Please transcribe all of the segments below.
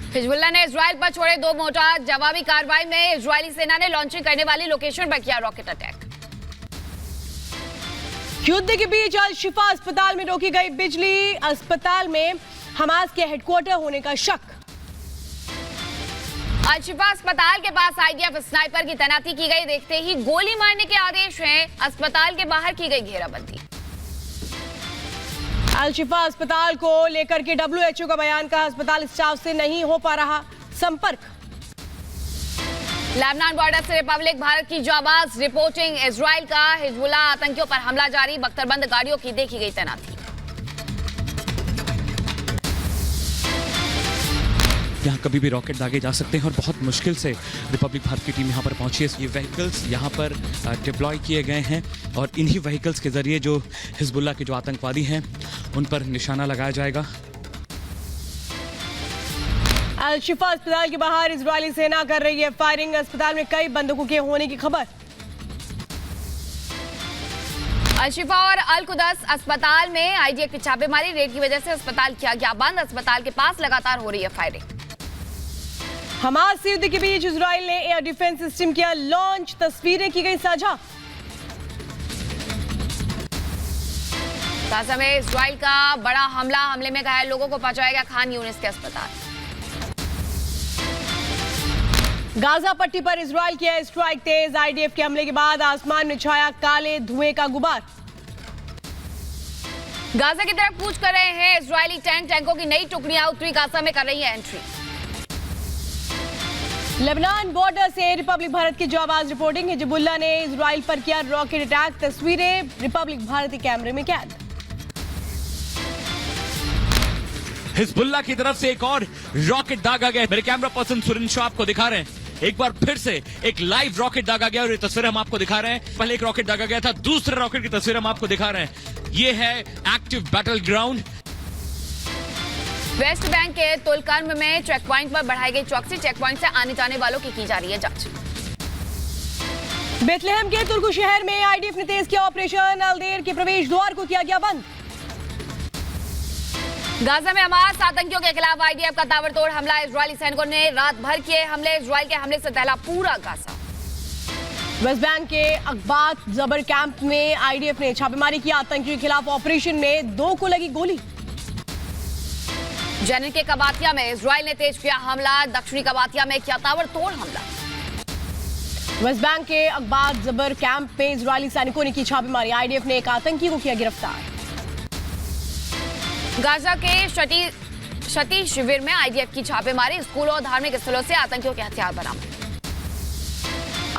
Hezbollah ने Israel पर छोड़े 2 मोर्टार। जवाबी कार्रवाई में इजरायली सेना ने लॉन्चिंग करने वाली लोकेशन पर किया रॉकेट अटैक। युद्ध के बीच अल शिफा अस्पताल में रोकी गई बिजली। अस्पताल में हमास के हेडक्वार्टर होने का शक। अल शिफा अस्पताल के पास आईडीएफ स्नाइपर की तैनाती की गई। देखते ही गोली मारने के आदेश हैं। अस्पताल के बाहर की गई घेराबंदी। अल शिफा अस्पताल को लेकर के WHO का बयान का अस्पताल स्टाफ से नहीं हो पा रहा संपर्क। लेबनान बॉर्डर से रिपब्लिक भारत की जाबाज रिपोर्टिंग। इजराइल का हिजबुल्लाह आतंकियों पर हमला जारी। बख्तरबंद गाड़ियों की देखी गई तैनाती। यहाँ कभी भी रॉकेट दागे जा सकते हैं और बहुत मुश्किल से रिपब्लिक भारत की टीम यहाँ पर पहुंची है। ये व्हीकल्स यहाँ पर डिप्लॉय किए गए हैं और इन्हीं व्हीकल्स के जरिए जो हिजबुल्लाह के जो आतंकवादी हैं उन पर निशाना लगाया जाएगा। अल शिफा अस्पताल के बाहर इजरायली सेना कर रही है फायरिंग। अस्पताल में कई बंदूकों के होने की खबर। अल शिफा और अल कुदस अस्पताल में आईडीएफ की छापेमारी। रेड की वजह से अस्पताल किया गया बंद। अस्पताल के पास लगातार हो रही है फायरिंग। हमास युद्ध के बीच इजराइल ने एयर डिफेंस सिस्टम किया लॉन्च। तस्वीरें की गई साझा। गाजा में इजराइल का बड़ा हमला। हमले में घायल लोगों को पहुंचाया गया खान यूनिस के अस्पताल। गाजा पट्टी पर इजराइल की एयर स्ट्राइक तेज। आईडीएफ के हमले के बाद आसमान में छाया काले धुएं का गुबार। गाजा की तरफ कूच कर रहे हैं इजरायली टैंकों की नई टुकड़ियां उत्तरी गाजा में कर रही है एंट्री। लेबनान बॉर्डर से रिपब्लिक भारत की जाबाज रिपोर्टिंग। हिजबुल्लाह ने इजराइल पर किया रॉकेट अटैक। तस्वीरें रिपब्लिक भारत के कैमरे में कैद। हिजबुल्लाह की तरफ से एक और रॉकेट दागा गया। मेरे कैमरा पर्सन सुरिन शाह आपको दिखा रहे हैं। एक बार फिर से एक लाइव रॉकेट दागा गया और ये तस्वीर हम आपको दिखा रहे हैं। पहले एक रॉकेट दागा गया था, दूसरे रॉकेट की तस्वीर हम आपको दिखा रहे हैं। ये है active battle ground. West Bank के तुलकर्म में चेक पॉइंट पर बढ़ाई गई चौकसी। चेक पॉइंट से आने जाने वालों की जा रही है जांच। बेथलेहम के तुर्कु शहर में आईडीएफ ने तेज किया ऑपरेशन। अलदेर के प्रवेश द्वार को किया गया बंद। गाजा में हमास आतंकियों के खिलाफ आईडीएफ का ताबड़तोड़ हमला। इजरायली सैनिकों ने रात भर किए हमले। इजरायल के हमले से दहला पूरा गाजा। वेस्ट बैंक के अकबात जबर कैंप में आईडीएफ ने छापेमारी की। आतंकियों के खिलाफ ऑपरेशन में 2 को लगी गोली। जेनिन के कबातिया में इजरायल ने तेज किया हमला। दक्षिणी कबातिया में किया ताबड़तोड़ हमला। वेस्ट बैंक के अकबात जबर कैंप में इजरायली सैनिकों ने की छापेमारी। आईडीएफ ने एक आतंकी को किया गिरफ्तार। गाजा के शती शिविर में आईडीएफ की छापेमारी। स्कूलों और धार्मिक स्थलों से आतंकियों के हथियार बरामद।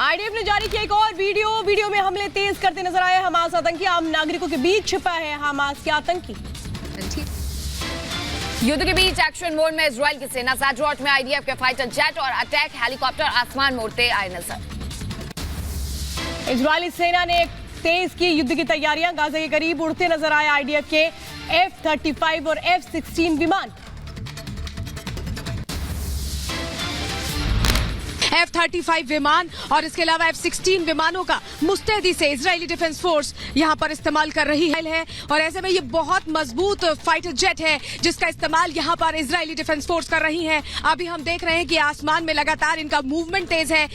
आईडीएफ ने जारी किया एक और वीडियो में हमले तेज करते नजर आए हमास आतंकी। आम नागरिकों के बीच छिपा है हमास के आतंकी। युद्ध के बीच एक्शन मोड में इजरायल की सेना। ज़ाड्रोट में आईडीएफ के फाइटर जेट और अटैक हेलीकॉप्टर आसमान मोड़ते आए नजर। इजरायली सेना ने तेज की युद्ध की तैयारियां। गाजा के करीब उड़ते नजर आए आईडीएफ के F-35 और F-16 विमान। F-35 विमान और इसके अलावा F-16 विमानों का मुस्तैदी से इजरायली डिफेंस फोर्स यहां पर इस्तेमाल कर रही है। और ऐसे में ये बहुत मजबूत फाइटर जेट है जिसका इस्तेमाल यहां पर इजरायली डिफेंस फोर्स कर रही है। अभी हम देख रहे हैं कि आसमान में लगातार इनका मूवमेंट तेज है।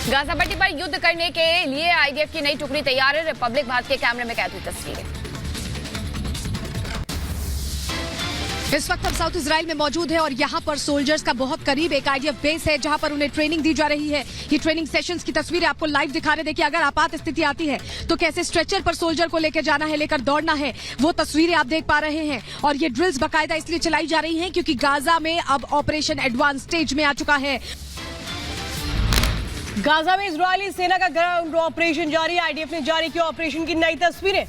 गाजा पट्टी पर युद्ध करने के लिए आईडीएफ की नई टुकड़ी तैयार है। रिपब्लिक भारत के कैमरे में कैद हुई तस्वीरें। इस वक्त हम साउथ इजराइल में मौजूद है और यहाँ पर सोल्जर्स का बहुत करीब एक आईडीएफ बेस है जहाँ पर उन्हें ट्रेनिंग दी जा रही है। ये ट्रेनिंग सेशंस की तस्वीरें आपको लाइव दिखा रहे हैं कि अगर आपात स्थिति आती है तो कैसे स्ट्रेचर पर सोल्जर को लेकर जाना है, लेकर दौड़ना है, वो तस्वीरें आप देख पा रहे हैं। और ये ड्रिल्स बाकायदा इसलिए चलाई जा रही है क्योंकि गाजा में अब ऑपरेशन एडवांस स्टेज में आ चुका है। गाजा में इजरायली सेना का ग्राउंड ऑपरेशन जारी। आईडीएफ ने जारी की ऑपरेशन की नई तस्वीरें।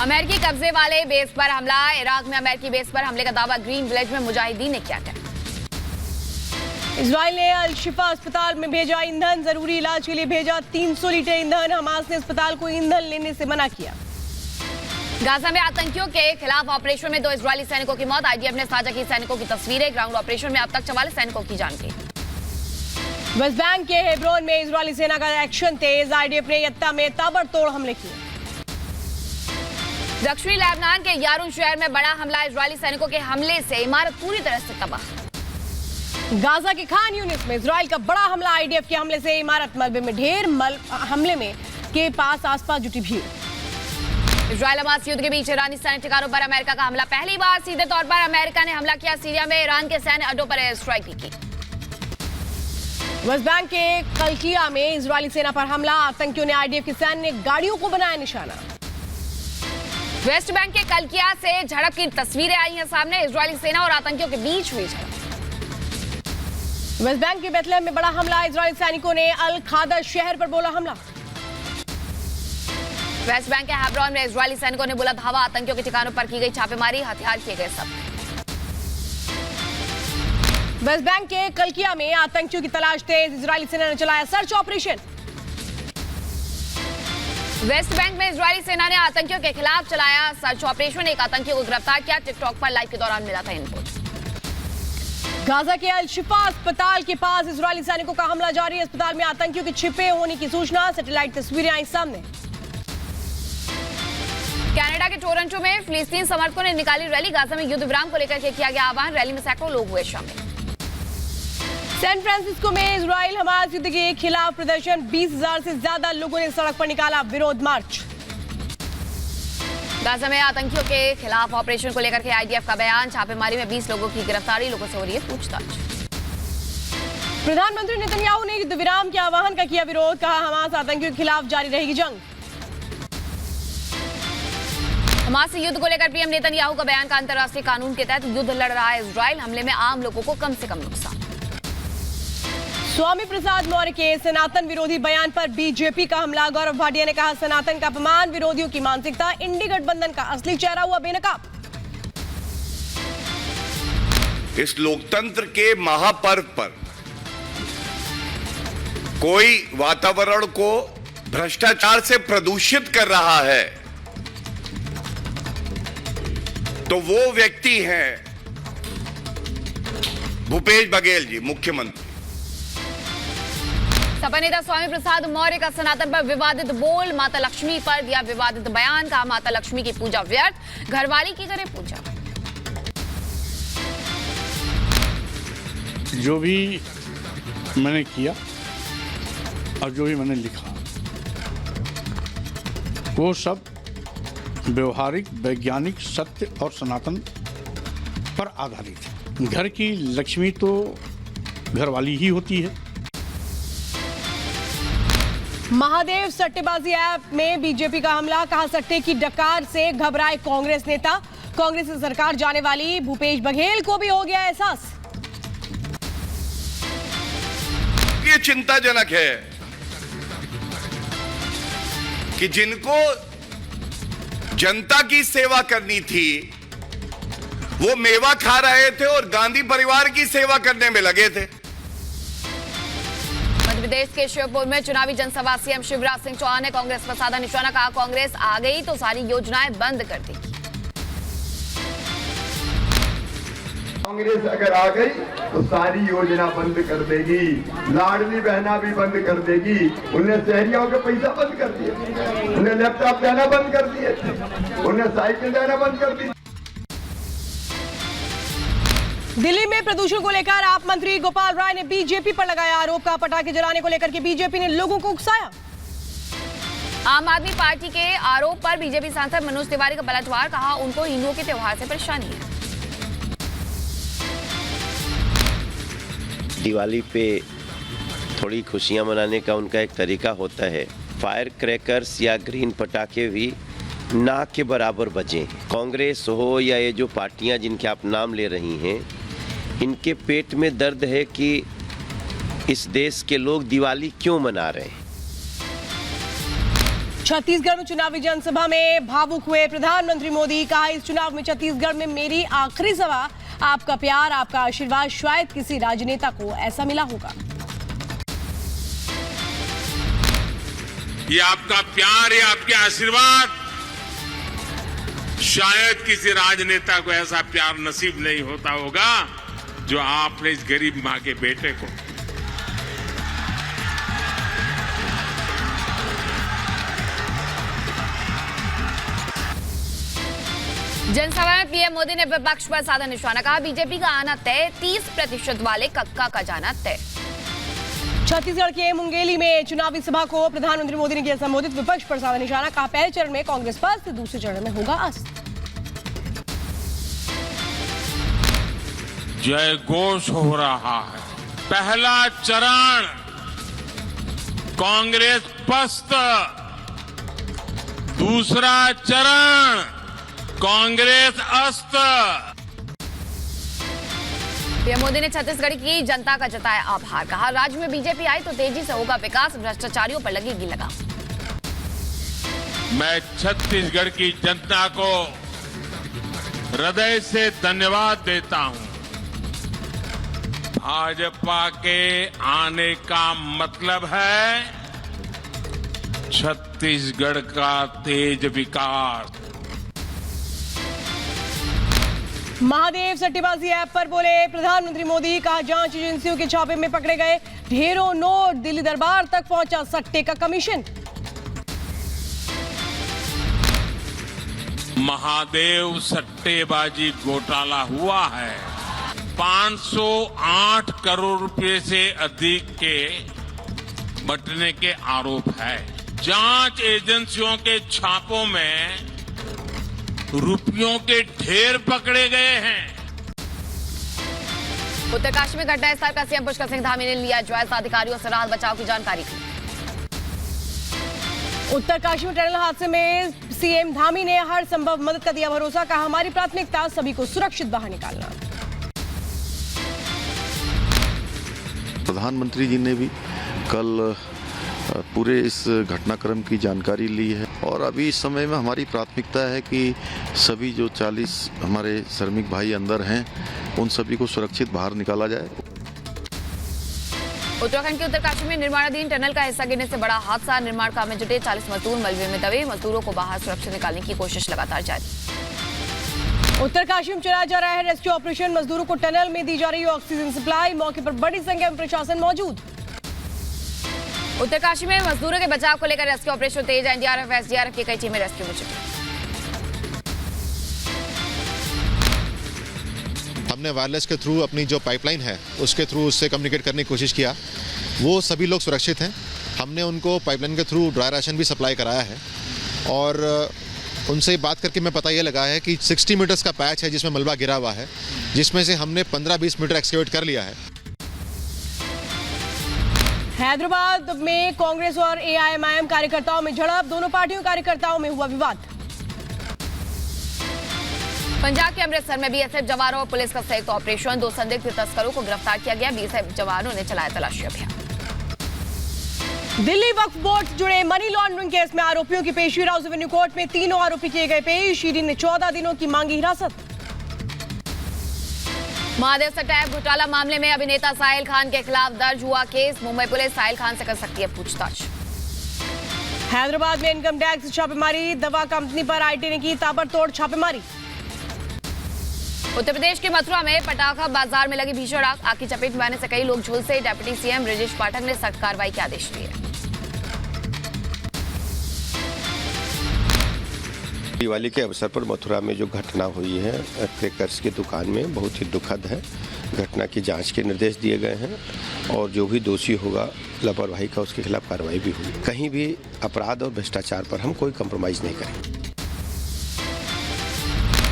अमेरिकी कब्जे वाले बेस पर हमला। इराक में अमेरिकी बेस पर हमले का दावा ग्रीन विलेज में मुजाहिदीन ने किया था। इजरायल ने अल शिफा अस्पताल में भेजा ईंधन। जरूरी इलाज के लिए भेजा 300 लीटर ईंधन। हमास ने अस्पताल को ईंधन लेने से मना किया। गाजा में आतंकियों के खिलाफ ऑपरेशन में 2 इजरायली सैनिकों की मौत। आईडीएफ ने साझा की सैनिकों की तस्वीरें। ग्राउंड ऑपरेशन में अब तक 44 सैनिकों की जान गई। वेस्ट बैंक के हेब्रोन में इजरायली सेना का एक्शन तेज। आईडीएफ ने यत्ता में ताबड़तोड़ हमले किए। दक्षिणी लेबनान के यारून शहर में बड़ा हमला, इजरायली सैनिकों के हमले से इमारत पूरी तरह से तबाह। गाजा के खान यूनिस में इजराइल का बड़ा हमला, आईडीएफ के हमले से इमारत मलबे में ढेर। हमले में के पास आसपास जुटी भीड़। इजरायल हमास युद्ध के बीच ईरानी सैन्य ठिकानों पर अमेरिका का हमला। पहली बार सीधे तौर पर अमेरिका ने हमला किया। सीरिया में ईरान के सैन्य अड्डों पर एयर स्ट्राइक की। वेस्ट बैंक के कलकिया में इजरायली सेना पर हमला, आतंकियों ने आईडीएफ की सैन्य गाड़ियों को बनाया निशाना। वेस्ट बैंक के कलकिया से झड़प की तस्वीरें आई हैं सामने। इजरायली सेना और आतंकियों के बीच हुई झड़प। वेस्ट बैंक के बेथलेहम में बड़ा हमला, इजरायली सैनिकों ने अल खादर शहर पर बोला हमला। वेस्ट बैंक के हेब्रोन में इजरायली सैनिकों ने बुलंद हवा आतंकियों के ठिकानों पर की गई छापेमारी, हथियार किए गए सब। वेस्ट बैंक के कलकिया में आतंकियों की तलाश तेज, इजरायली सेना ने चलाया सर्च ऑपरेशन। वेस्ट बैंक में इजरायली सेना ने आतंकियों के खिलाफ चलाया सर्च ऑपरेशन। एक आतंकी को गिरफ्तार किया। टिकटॉक पर लाइव के दौरान मिला था इनपुट। गाजा के अल शिफा अस्पताल के पास इजरायली सैनिकों का हमला जारी। अस्पताल में आतंकियों के छिपे होने की सूचना, सैटेलाइट तस्वीरें आई सामने। कनाडा के टोरंटो में फिलिस्तीन समर्थकों ने निकाली रैली। गाजा में युद्ध विराम को लेकर किया गया आह्वान। रैली में सैकड़ों लोग हुए शामिल। सैन फ्रांसिस्को में इजराइल हमास युद्ध के खिलाफ प्रदर्शन, 20,000 से ज्यादा लोगों ने सड़क पर निकाला विरोध मार्च। गाजा में आतंकियों के खिलाफ ऑपरेशन को लेकर के आईडीएफ का बयान। छापेमारी में 20 लोगों की गिरफ्तारी, लोगों से हो रही है पूछताछ। प्रधानमंत्री नेतन्याहू ने युद्ध विराम के आह्वान का किया विरोध, कहा हमास आतंकियों के खिलाफ जारी रहेगी जंग। हमास से युद्ध को लेकर पीएम नेतन्याहू का बयान। का अंतर्राष्ट्रीय कानून के तहत युद्ध लड़ रहा है इजराइल। हमले में आम लोगों को कम से कम नुकसान। स्वामी प्रसाद मौर्य के सनातन विरोधी बयान पर बीजेपी का हमला। गौरव भाटिया ने कहा सनातन का अपमान, विरोधियों की मानसिकता। इंडी गठबंधन का असली चेहरा हुआ बेनकाब। इस लोकतंत्र के महापर्व पर कोई वातावरण को भ्रष्टाचार से प्रदूषित कर रहा है तो वो व्यक्ति हैं भूपेश बघेल जी, मुख्यमंत्री। सपा नेता स्वामी प्रसाद मौर्य का सनातन पर विवादित बोल। माता लक्ष्मी पर दिया विवादित बयान। कहा माता लक्ष्मी की पूजा व्यर्थ, घरवाली की करे पूजा। जो भी मैंने किया और जो भी मैंने लिखा वो सब व्यवहारिक, वैज्ञानिक, सत्य और सनातन पर आधारित है। घर की लक्ष्मी तो घरवाली ही होती है। महादेव सट्टेबाजी ऐप में बीजेपी का हमला। कहा सट्टे की डकार से घबराए कांग्रेस नेता। कांग्रेस से सरकार जाने वाली भूपेश बघेल को भी हो गया एहसास। ये चिंताजनक है कि जिनको जनता की सेवा करनी थी वो मेवा खा रहे थे और गांधी परिवार की सेवा करने में लगे थे। मध्य प्रदेश के शिवपुर में चुनावी जनसभा। सीएम शिवराज सिंह चौहान ने कांग्रेस पर साधा निशाना। कहा कांग्रेस आ गई तो सारी योजनाएं बंद कर देगी। कांग्रेस अगर आ गई तो सारी योजना बंद कर देगी, लाडली बहना भी बंद कर देगी। उन्हें शहरियों के पैसा बंद कर दिए, उन्हें लैपटॉप देना बंद कर दिए, उन्हें साइकिल देना बंद कर दी। दिल्ली में प्रदूषण को लेकर आप मंत्री गोपाल राय ने बीजेपी पर लगाया आरोप। का पटाखे जलाने को लेकर के बीजेपी ने लोगों को उकसाया। आम आदमी पार्टी के आरोप पर बीजेपी सांसद मनोज तिवारी का पलटवार। कहा उनको हिंदुओं के त्योहार से परेशानी है। दिवाली पे थोड़ी खुशियां मनाने का उनका एक तरीका होता है। फायर क्रैकर्स या ग्रीन पटाखे भी ना के बराबर बजें। कांग्रेस हो या ये जो पार्टियां जिनके आप नाम ले रही हैं, इनके पेट में दर्द है कि इस देश के लोग दिवाली क्यों मना रहे हैं। छत्तीसगढ़ में चुनावी जनसभा में भावुक हुए प्रधानमंत्री मोदी। कहा इस चुनाव में छत्तीसगढ़ में मेरी आखिरी सभा। आपका प्यार, आपका आशीर्वाद, शायद किसी राजनेता को ऐसा मिला होगा। ये आपका प्यार, ये आपके आशीर्वाद, शायद किसी राजनेता को ऐसा प्यार नसीब नहीं होता होगा जो आपने इस गरीब मां के बेटे को। जनसभा में पीएम मोदी ने विपक्ष पर साधा निशाना, कहा बीजेपी का आना तय, 30% वाले कक्का का जाना तय। छत्तीसगढ़ के मुंगेली में चुनावी सभा को प्रधानमंत्री मोदी ने किया संबोधित, विपक्ष पर साधा निशाना, कहा पहले चरण में कांग्रेस पस्त, दूसरे चरण में होगा अस्त। जय घोष हो रहा है। पहला चरण कांग्रेस पस्त, दूसरा चरण कांग्रेस अस्त। पीएम मोदी ने छत्तीसगढ़ की जनता का जताया आभार, कहा राज्य में बीजेपी आई तो तेजी से होगा विकास, भ्रष्टाचारियों पर लगेगी लगाम। मैं छत्तीसगढ़ की जनता को हृदय से धन्यवाद देता हूं। भाजपा के आने का मतलब है छत्तीसगढ़ का तेज विकास। महादेव सट्टेबाजी ऐप पर बोले प्रधानमंत्री मोदी, कहा जांच एजेंसियों के छापे में पकड़े गए ढेरों नोट, दिल्ली दरबार तक पहुंचा सट्टे का कमीशन। महादेव सट्टेबाजी घोटाला हुआ है। 508 करोड़ रुपए से अधिक के बटने के आरोप है। जांच एजेंसियों के छापों में रुपयों के ढेर पकड़े गए हैं। उत्तरकाशी में घटनास्थल का सीएम पुष्कर सिंह धामी ने लिया जायजा, अधिकारियों से राहत बचाव की जानकारी दी। उत्तरकाशी में टनल हादसे में सीएम धामी ने हर संभव मदद का दिया भरोसा, कहा हमारी प्राथमिकता सभी को सुरक्षित बाहर निकालना। प्रधानमंत्री जी ने भी कल पूरे इस घटनाक्रम की जानकारी ली है और अभी इस समय में हमारी प्राथमिकता है कि सभी जो 40 हमारे श्रमिक भाई अंदर हैं उन सभी को सुरक्षित बाहर निकाला जाए। उत्तराखंड के उत्तरकाशी में निर्माणाधीन टनल का हिस्सा गिरने से बड़ा हादसा, निर्माण काम में जुटे 40 मजदूर मलबे में दबे, मजदूरों को बाहर सुरक्षित निकालने की कोशिश लगातार जारी। उत्तरकाशी में चलाया जा रहा है रेस्क्यू ऑपरेशन, मजदूरों को टनल में दी जा रही है ऑक्सीजन सप्लाई, मौके पर बड़ी संख्या में प्रशासन मौजूद। उत्तरकाशी में मजदूरों के बचाव को लेकर रेस्क्यू ऑपरेशन तेज, एनडीआरएफ एसडीआरएफ की कई टीमें रेस्क्यू में जुटी। हमने वायरलेस के थ्रू अपनी जो पाइपलाइन है उसके थ्रू उससे कम्युनिकेट करने की कोशिश किया, वो सभी लोग सुरक्षित हैं। हमने उनको पाइपलाइन के थ्रू ड्राई राशन भी सप्लाई कराया है और उनसे बात करके मैं पता ये लगा है कि 60 मीटर्स का पैच है जिसमें मलबा गिरा हुआ है, जिसमें से हमने 15-20 मीटर एक्सकेवेट कर लिया है। हैदराबाद में कांग्रेस और एआईएमआईएम कार्यकर्ताओं में झड़प, दोनों पार्टियों कार्यकर्ताओं में हुआ विवाद। पंजाब के अमृतसर में बीएसएफ जवानों और पुलिस का संयुक्त ऑपरेशन, 2 संदिग्ध तस्करों को गिरफ्तार किया गया, बीएसएफ जवानों ने चलाया तलाशी अभियान। दिल्ली वक्फ बोर्ड जुड़े मनी लॉन्ड्रिंग केस में आरोपियों की पेशी, राउस एवेन्यू कोर्ट में तीनों आरोपी किए गए पेश, ईडी ने 14 दिनों की मांगी हिरासत। महादेव सट्टा ऐप घोटाला मामले में अभिनेता साहिल खान के खिलाफ दर्ज हुआ केस, मुंबई पुलिस साहिल खान से कर सकती है पूछताछ। हैदराबाद में इनकम टैक्स छापेमारी, दवा कंपनी पर आईटी ने की ताबड़तोड़ छापेमारी। उत्तर प्रदेश के मथुरा में पटाखा बाजार में लगी भीषण आग, आग की चपेट में आने से कई लोग झुलसे, डिप्टी सीएम ब्रजेश पाठक ने सख्त कार्रवाई के आदेश दिए। दिवाली के अवसर पर मथुरा में जो घटना हुई है क्रैकर्स की दुकान में, बहुत ही दुखद है। घटना की जांच के निर्देश दिए गए हैं और जो भी दोषी होगा लापरवाही का उसके खिलाफ कार्रवाई भी हुई। कहीं भी अपराध और भ्रष्टाचार पर हम कोई कंप्रोमाइज नहीं करेंगे।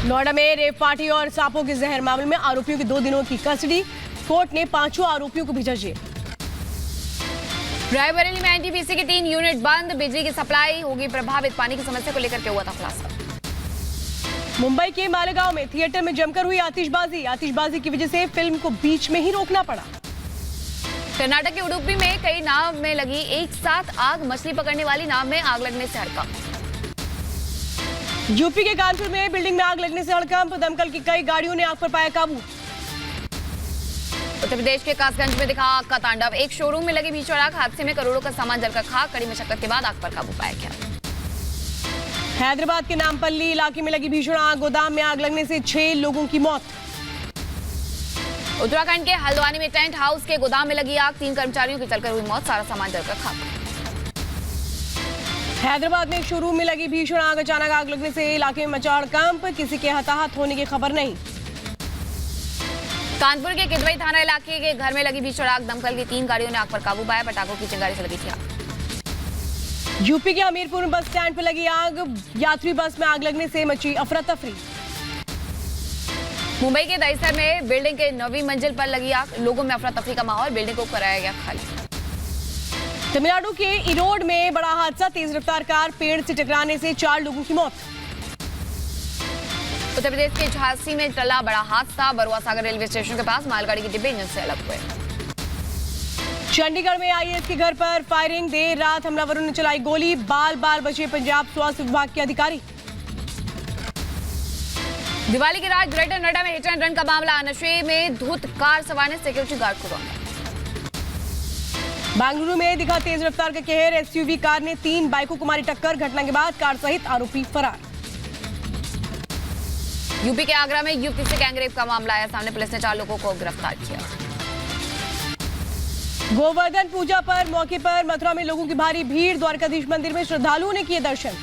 नोएडा में रेप पार्टी और सांपों के जहर मामले में आरोपियों की 2 दिनों की कस्टडी, कोर्ट ने 5 आरोपियों को भेजा जेल। रायबरेली में एनटीपीसी की 3 यूनिट बंद, बिजली की सप्लाई होगी प्रभावित, पानी की समस्या को लेकर के हुआ था खुलासा। मुंबई के मालेगांव में थिएटर में जमकर हुई आतिशबाजी, आतिशबाजी की वजह से फिल्म को बीच में ही रोकना पड़ा। कर्नाटक के उडुपी में कई नाव में लगी एक साथ आग, मछली पकड़ने वाली नाव में आग लगने से हड़कंप। यूपी के कानपुर में बिल्डिंग में आग लगने से हड़कंप, दमकल की कई गाड़ियों ने आग पर पाया काबू। उत्तर प्रदेश के कासगंज में दिखा आग का तांडव, एक शोरूम में लगी भीषण आग, हादसे में करोड़ों का सामान जलकर खाक, कड़ी मशक्कत के बाद आग पर काबू पाया गया। हैदराबाद के नामपल्ली इलाके में लगी भीषण आग, गोदाम में आग लगने से 6 लोगों की मौत। उत्तराखंड के हल्द्वानी में टेंट हाउस के गोदाम में लगी आग, 3 कर्मचारियों की जलकर हुई मौत, सारा सामान जलकर खाक। हैदराबाद में एक शोरूम में लगी भीषण आग, अचानक आग लगने से इलाके में मचा हड़कंप, किसी के हताहत होने की खबर नहीं। कानपुर के किदवई थाना इलाके के घर में लगी भीषण आग, दमकल की 3 गाड़ियों ने आग पर काबू पाया, पटाखों की चिंगारी से लगी थी आग। यूपी के हमीरपुर बस स्टैंड पर लगी आग, यात्री बस में आग लगने से मची अफरा तफरी। मुंबई के दहिसर में बिल्डिंग के 9वीं मंजिल पर लगी आग, लोगों में अफरा तफरी का माहौल, बिल्डिंग को कराया गया खाली। तमिलनाडु के इरोड में बड़ा हादसा, तेज रफ्तार कार पेड़ से टकराने से 4 लोगों की मौत। उत्तर प्रदेश के झांसी में टला बड़ा हादसा, बरुआ सागर रेलवे स्टेशन के पास मालगाड़ी के डिब्बे इंजन से अलग हुए। चंडीगढ़ में आईएएस के घर पर फायरिंग, देर रात हमलावरों ने चलाई गोली, बाल बाल बचे पंजाब स्वास्थ्य विभाग के अधिकारी। दिवाली की रात ग्रेटर नोएडा में हिट एंड रन का मामला, नशे में धुत कार सवार ने सिक्योरिटी गार्ड को रौंदा। बेंगलुरु में दिखा तेज रफ्तार का कहर, एसयूवी कार ने 3 बाइकों को मारी टक्कर, घटना के बाद कार सहित आरोपी फरार। यूपी के आगरा में युवती से गैंगरेप का मामला आया सामने, पुलिस ने 4 लोगों को गिरफ्तार किया। गोवर्धन पूजा पर मौके पर मथुरा में लोगों की भारी भीड़, द्वारकाधीश मंदिर में श्रद्धालुओं ने किए दर्शन।